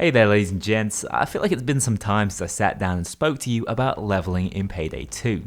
Hey there ladies and gents, I feel like it's been some time since I sat down and spoke to you about leveling in Payday 2.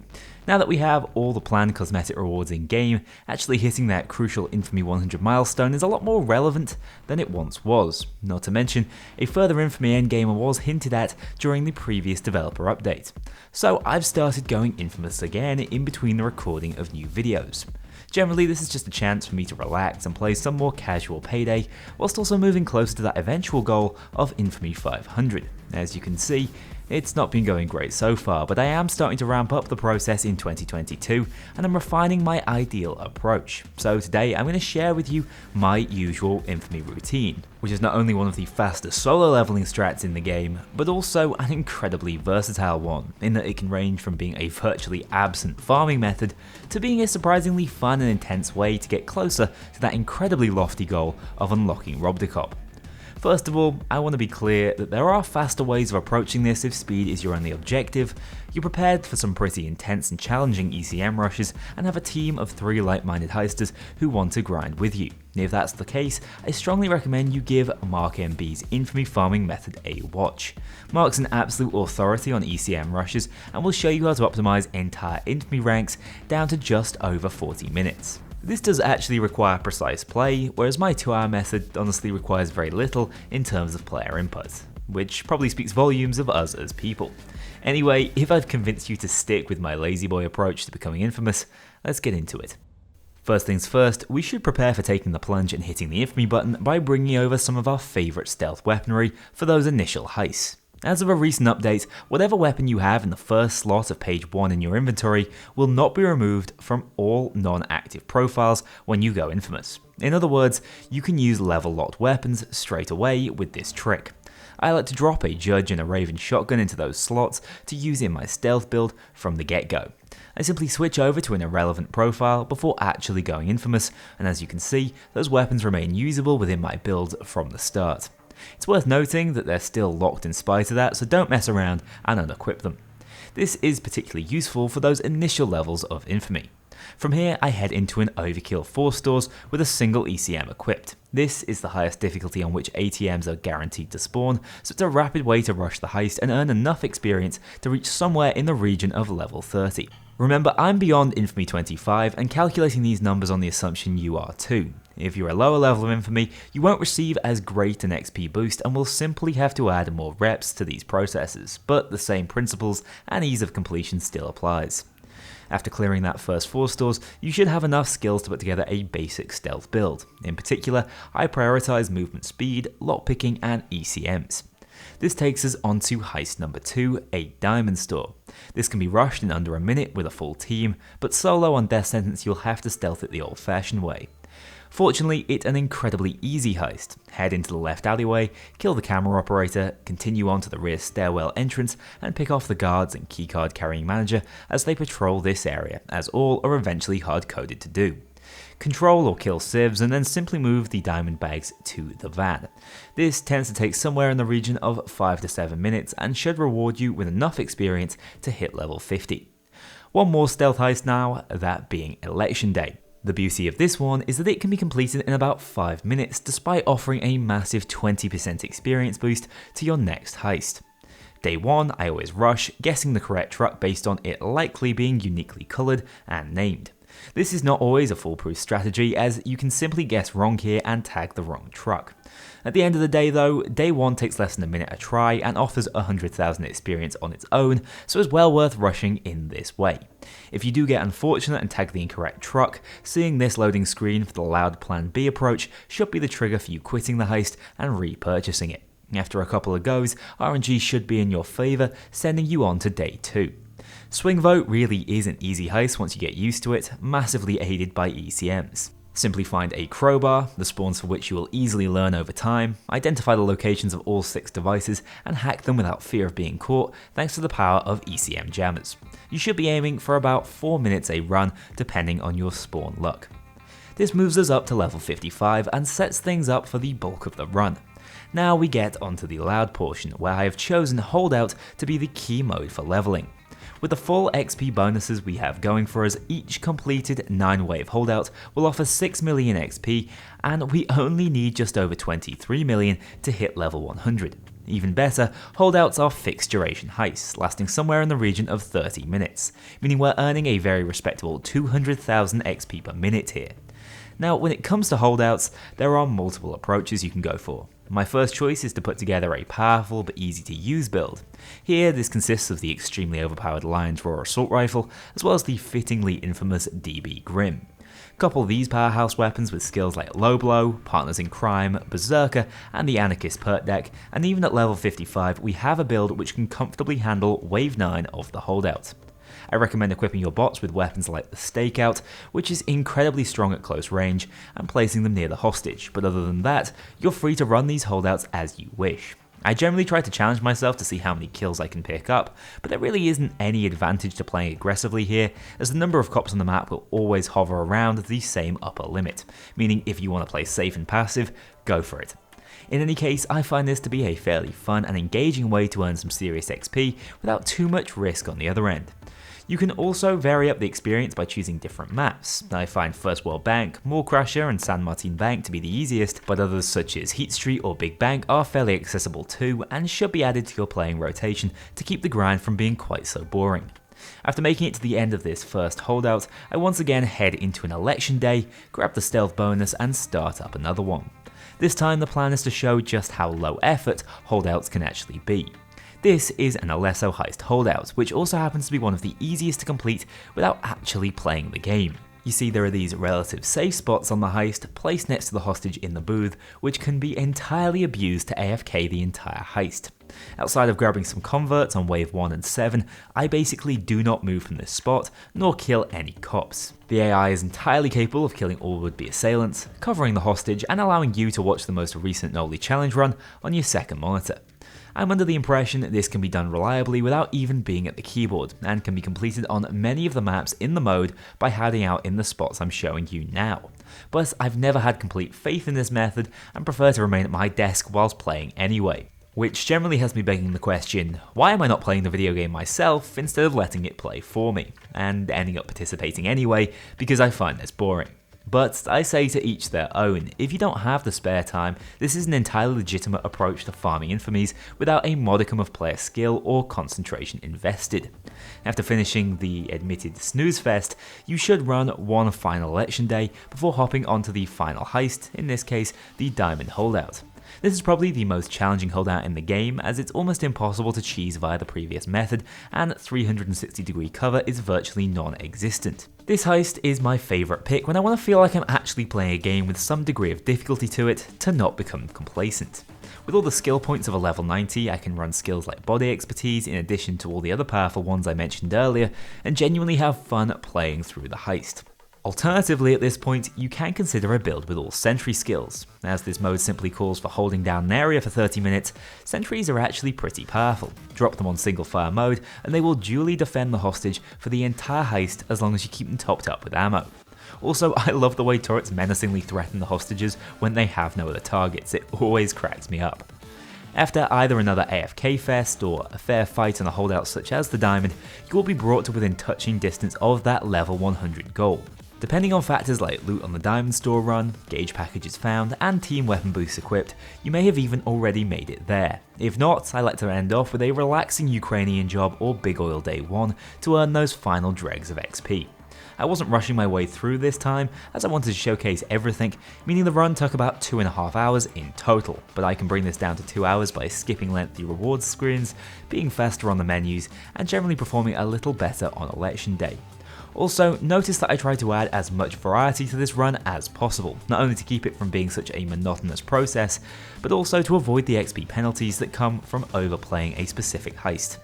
Now that we have all the planned cosmetic rewards in game, actually hitting that crucial Infamy 100 milestone is a lot more relevant than it once was. Not to mention, a further Infamy endgame was hinted at during the previous developer update. So I've started going infamous again in between the recording of new videos. Generally, this is just a chance for me to relax and play some more casual Payday, whilst also moving closer to that eventual goal of Infamy 500. As you can see, it's not been going great so far, but I am starting to ramp up the process in 2022, and I'm refining my ideal approach. So today I'm going to share with you my usual Infamy routine, which is not only one of the fastest solo leveling strats in the game, but also an incredibly versatile one, in that it can range from being a virtually absent farming method to being a surprisingly fun and intense way to get closer to that incredibly lofty goal of unlocking Robocop. First of all, I want to be clear that there are faster ways of approaching this if speed is your only objective, you're prepared for some pretty intense and challenging ECM rushes, and have a team of 3 like-minded heisters who want to grind with you. If that's the case, I strongly recommend you give Mark MB's Infamy farming method a watch. Mark's an absolute authority on ECM rushes and will show you how to optimize entire Infamy ranks down to just over 40 minutes. This does actually require precise play, whereas my 2-hour method honestly requires very little in terms of player input, which probably speaks volumes of us as people. Anyway, if I've convinced you to stick with my lazy boy approach to becoming infamous, let's get into it. First things first, we should prepare for taking the plunge and hitting the infamy button by bringing over some of our favourite stealth weaponry for those initial heists. As of a recent update, whatever weapon you have in the first slot of page 1 in your inventory will not be removed from all non-active profiles when you go infamous. In other words, you can use level locked weapons straight away with this trick. I like to drop a Judge and a Raven shotgun into those slots to use in my stealth build from the get-go. I simply switch over to an irrelevant profile before actually going infamous, and as you can see, those weapons remain usable within my build from the start. It's worth noting that they're still locked in spite of that, so don't mess around and unequip them. This is particularly useful for those initial levels of Infamy. From here, I head into an Overkill 4 stores with a single ECM equipped. This is the highest difficulty on which ATMs are guaranteed to spawn, so it's a rapid way to rush the heist and earn enough experience to reach somewhere in the region of level 30. Remember, I'm beyond Infamy 25 and calculating these numbers on the assumption you are too. If you're a lower level of Infamy, you won't receive as great an XP boost and will simply have to add more reps to these processes, but the same principles and ease of completion still applies. After clearing that first 4 stores, you should have enough skills to put together a basic stealth build. In particular, I prioritize movement speed, lockpicking and ECMs. This takes us on to heist number 2, a diamond store. This can be rushed in under a minute with a full team, but solo on death sentence you'll have to stealth it the old fashioned way. Fortunately, it's an incredibly easy heist. Head into the left alleyway, kill the camera operator, continue on to the rear stairwell entrance, and pick off the guards and keycard carrying manager as they patrol this area, as all are eventually hard-coded to do. Control or kill civs and then simply move the diamond bags to the van. This tends to take somewhere in the region of 5 to 7 minutes and should reward you with enough experience to hit level 50. One more stealth heist now, that being Election Day. The beauty of this one is that it can be completed in about 5 minutes despite offering a massive 20% experience boost to your next heist. Day 1, I always rush, guessing the correct truck based on it likely being uniquely coloured and named. This is not always a foolproof strategy, as you can simply guess wrong here and tag the wrong truck. At the end of the day though, day 1 takes less than a minute a try and offers 100,000 experience on its own, so it's well worth rushing in this way. If you do get unfortunate and tag the incorrect truck, seeing this loading screen for the loud plan B approach should be the trigger for you quitting the heist and repurchasing it. After a couple of goes, RNG should be in your favour, sending you on to day 2. Swing Vote really is an easy heist once you get used to it, massively aided by ECMs. Simply find a crowbar, the spawns for which you will easily learn over time, identify the locations of all 6 devices, and hack them without fear of being caught thanks to the power of ECM jammers. You should be aiming for about 4 minutes a run depending on your spawn luck. This moves us up to level 55 and sets things up for the bulk of the run. Now we get onto the loud portion, where I have chosen Holdout to be the key mode for leveling. With the full XP bonuses we have going for us, each completed 9-wave holdout will offer 6 million XP, and we only need just over 23 million to hit level 100. Even better, holdouts are fixed duration heists, lasting somewhere in the region of 30 minutes, meaning we're earning a very respectable 200,000 XP per minute here. Now, when it comes to holdouts, there are multiple approaches you can go for. My first choice is to put together a powerful but easy to use build. Here, this consists of the extremely overpowered Lion's Roar assault rifle, as well as the fittingly infamous DB Grim. Couple these powerhouse weapons with skills like Low Blow, Partners in Crime, Berserker, and the Anarchist perk deck, and even at level 55 we have a build which can comfortably handle Wave 9 of the holdout. I recommend equipping your bots with weapons like the Stakeout, which is incredibly strong at close range, and placing them near the hostage, but other than that, you're free to run these holdouts as you wish. I generally try to challenge myself to see how many kills I can pick up, but there really isn't any advantage to playing aggressively here, as the number of cops on the map will always hover around the same upper limit, meaning if you want to play safe and passive, go for it. In any case, I find this to be a fairly fun and engaging way to earn some serious XP without too much risk on the other end. You can also vary up the experience by choosing different maps. I find First World Bank, Mall Crasher and San Martin Bank to be the easiest, but others such as Heat Street or Big Bank are fairly accessible too and should be added to your playing rotation to keep the grind from being quite so boring. After making it to the end of this first holdout, I once again head into an election day, grab the stealth bonus and start up another one. This time the plan is to show just how low effort holdouts can actually be. This is an Alesso heist holdout, which also happens to be one of the easiest to complete without actually playing the game. You see, there are these relative safe spots on the heist placed next to the hostage in the booth, which can be entirely abused to AFK the entire heist. Outside of grabbing some converts on wave 1 and 7, I basically do not move from this spot, nor kill any cops. The AI is entirely capable of killing all would-be assailants, covering the hostage and allowing you to watch the most recent Kknowley challenge run on your second monitor. I'm under the impression that this can be done reliably without even being at the keyboard, and can be completed on many of the maps in the mode by hiding out in the spots I'm showing you now. But I've never had complete faith in this method and prefer to remain at my desk whilst playing anyway. Which generally has me begging the question, why am I not playing the video game myself instead of letting it play for me, and ending up participating anyway because I find this boring. But I say to each their own. If you don't have the spare time, this is an entirely legitimate approach to farming infamies without a modicum of player skill or concentration invested. After finishing the admitted snooze fest, you should run one final election day before hopping onto the final heist, in this case the Diamond Holdout. This is probably the most challenging holdout in the game, as it's almost impossible to cheese via the previous method, and 360-degree cover is virtually non-existent. This heist is my favourite pick when I want to feel like I'm actually playing a game with some degree of difficulty to it to not become complacent. With all the skill points of a level 90, I can run skills like body expertise in addition to all the other powerful ones I mentioned earlier, and genuinely have fun playing through the heist. Alternatively, at this point, you can consider a build with all sentry skills. As this mode simply calls for holding down an area for 30 minutes, sentries are actually pretty powerful. Drop them on single fire mode, and they will duly defend the hostage for the entire heist as long as you keep them topped up with ammo. Also, I love the way turrets menacingly threaten the hostages when they have no other targets, it always cracks me up. After either another AFK fest or a fair fight on a holdout such as the Diamond, you will be brought to within touching distance of that level 100 goal. Depending on factors like loot on the Diamond store run, gauge packages found, and team weapon boosts equipped, you may have even already made it there. If not, I like to end off with a relaxing Ukrainian job or Big Oil Day 1 to earn those final dregs of XP. I wasn't rushing my way through this time, as I wanted to showcase everything, meaning the run took about 2.5 hours in total, but I can bring this down to 2 hours by skipping lengthy rewards screens, being faster on the menus, and generally performing a little better on election day. Also, notice that I try to add as much variety to this run as possible, not only to keep it from being such a monotonous process, but also to avoid the XP penalties that come from overplaying a specific heist.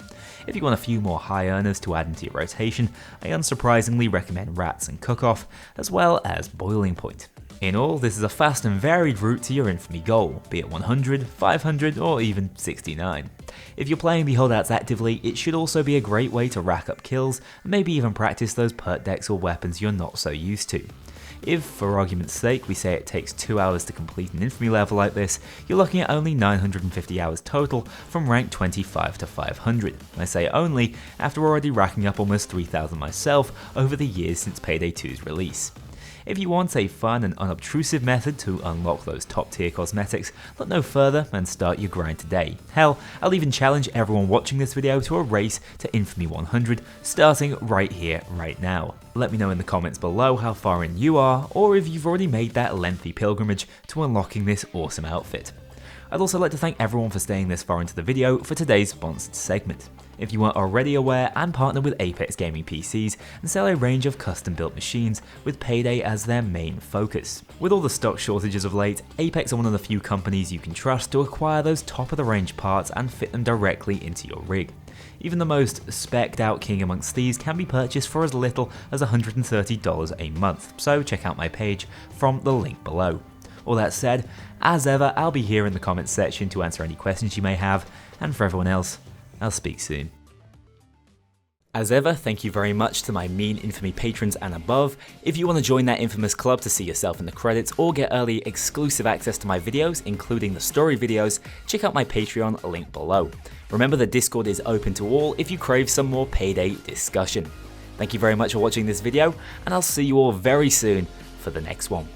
If you want a few more high earners to add into your rotation, I unsurprisingly recommend Rats and Cook-Off, as well as Boiling Point. In all, this is a fast and varied route to your infamy goal, be it 100, 500 or even 69. If you're playing the holdouts actively, it should also be a great way to rack up kills and maybe even practice those perk decks or weapons you're not so used to. If, for argument's sake, we say it takes 2 hours to complete an infamy level like this, you're looking at only 950 hours total from rank 25 to 500. I say only after already racking up almost 3,000 myself over the years since Payday 2's release. If you want a fun and unobtrusive method to unlock those top tier cosmetics, look no further and start your grind today. Hell, I'll even challenge everyone watching this video to a race to Infamy 100, starting right here, right now. Let me know in the comments below how far in you are, or if you've already made that lengthy pilgrimage to unlocking this awesome outfit. I'd also like to thank everyone for staying this far into the video for today's sponsored segment. If you weren't already aware, I'm partnered with Apex Gaming PCs and sell a range of custom built machines with Payday as their main focus. With all the stock shortages of late, Apex are one of the few companies you can trust to acquire those top of the range parts and fit them directly into your rig. Even the most specced out king amongst thieves can be purchased for as little as $130 a month, so check out my page from the link below. All that said, as ever, I'll be here in the comments section to answer any questions you may have, and for everyone else, I'll speak soon. As ever, thank you very much to my mean Infamy patrons and above. If you want to join that infamous club to see yourself in the credits or get early exclusive access to my videos, including the story videos, check out my Patreon link below. Remember, the Discord is open to all if you crave some more Payday discussion. Thank you very much for watching this video, and I'll see you all very soon for the next one.